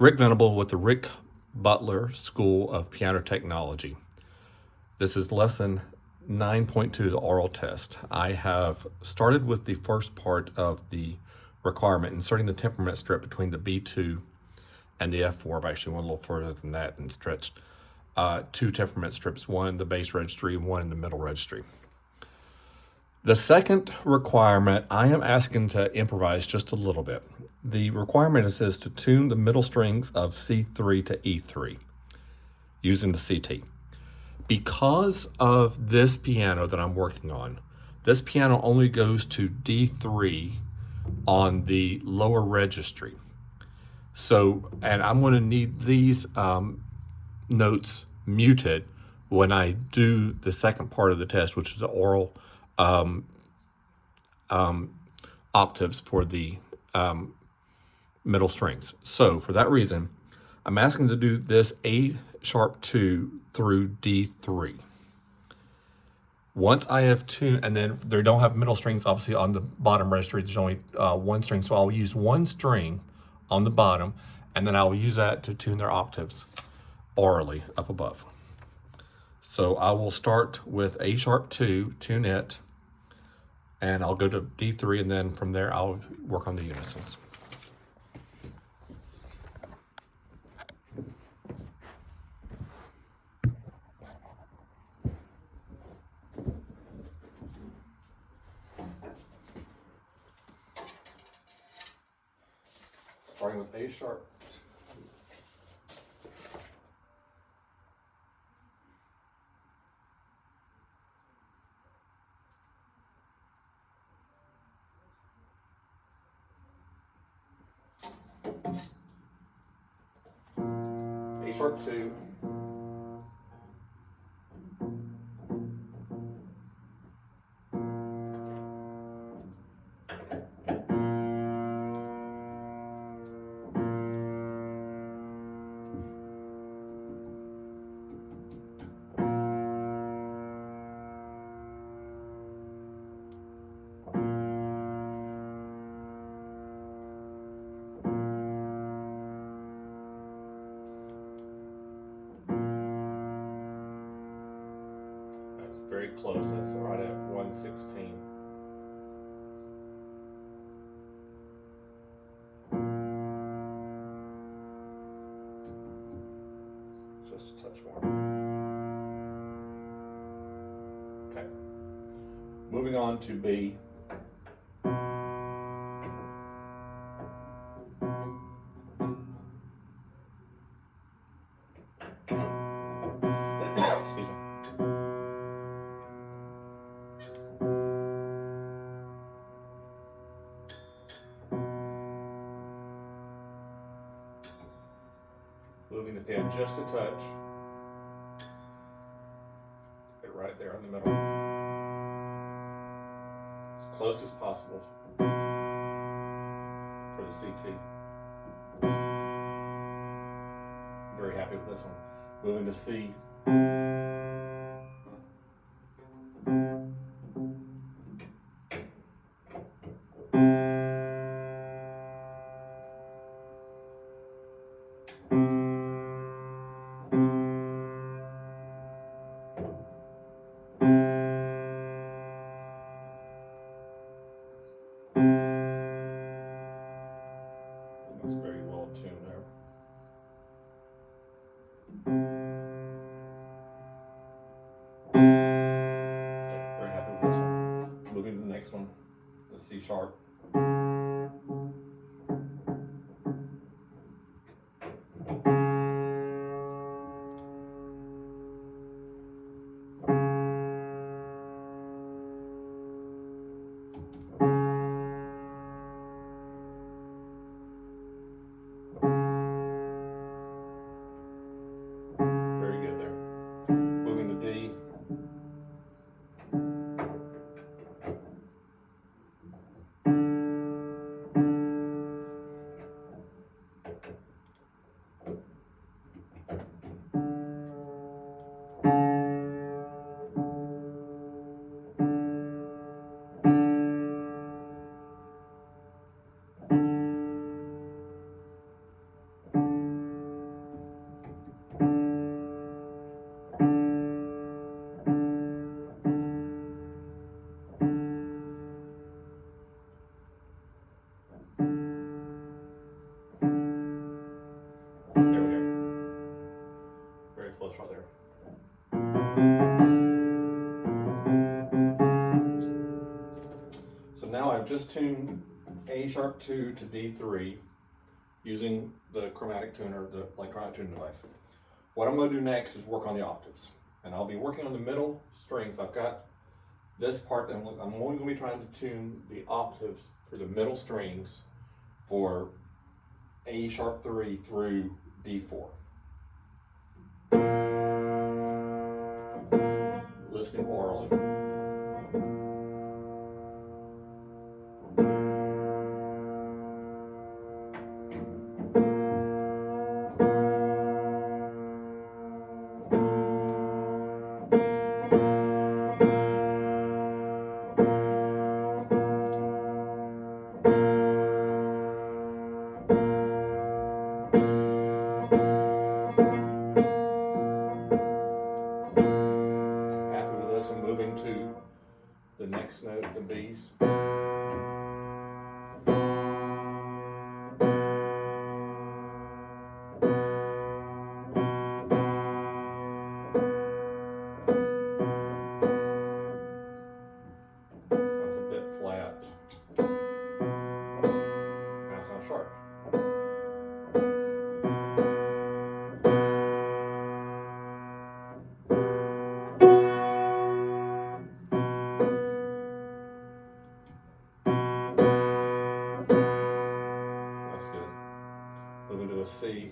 Rick Venable with the Rick Butler School of Piano Technology. This is lesson 9.2, the oral test. I have started with the first part of the requirement, inserting the temperament strip between the B2 and the F4. I actually went a little further than that and stretched two temperament strips, one in the bass registry and one in the middle registry. The second requirement, I am asking to improvise just a little bit. The requirement is to tune the middle strings of C3 to E3 using the CT. Because of this piano that I'm working on, this piano only goes to D3 on the lower registry. So, and I'm going to need these notes muted when I do the second part of the test, which is the oral octaves for the middle strings. So for that reason, I'm asking to do this A sharp 2 through D3. Once I have tuned, and then they don't have middle strings obviously on the bottom registry, there's only one string, so I'll use one string on the bottom, and then I'll use that to tune their octaves orally up above. So I will start with A sharp 2, tune it, and I'll go to D3, and then from there I'll work on the unisons. Starting with A sharp. A sharp 2. Very close, that's right at 1/16. Just a touch more. Okay. Moving on to B. Excuse me. Moving the pen just a touch. Get it right there in the middle. As close as possible for the CT. Very happy with this one. Moving to C. That's very well tuned there. Okay, very happy with this one. Moving to the next one, the C sharp. Very good there. Moving to D. right there. So now I've just tuned A sharp 2 to D3 using the chromatic tuner, the electronic tuning device. What I'm going to do next is work on the octaves. And I'll be working on the middle strings. I've got this part, and I'm only going to be trying to tune the octaves for the middle strings for A sharp 3 through D4. Listening orally. I'm moving to the next note, the B's. Sounds a bit flat. Now it sounds sharp. Moving to a C.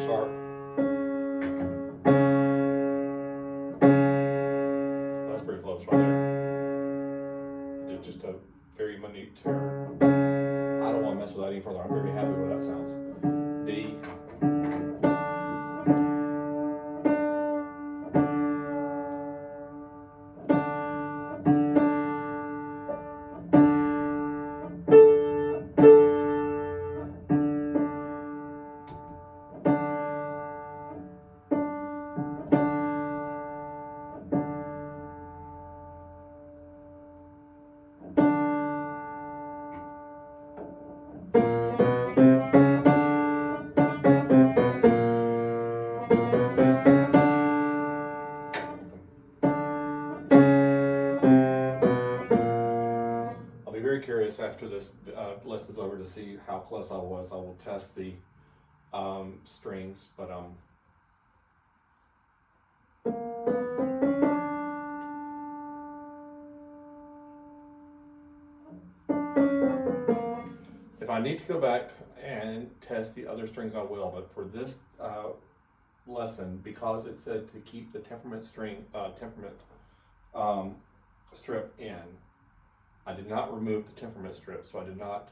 Sharp. That's pretty close right there. Did just a very minute turn. I don't want to mess with that any further. I'm very happy with that sounds. D. Very curious after this lesson's over to see how close I was. I will test the strings, but if I need to go back and test the other strings, I will. But for this lesson, because it said to keep the temperament strip in, I did not remove the temperament strip, so I did not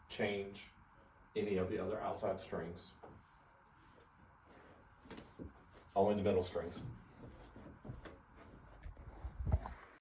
change any of the other outside strings. Only the middle strings.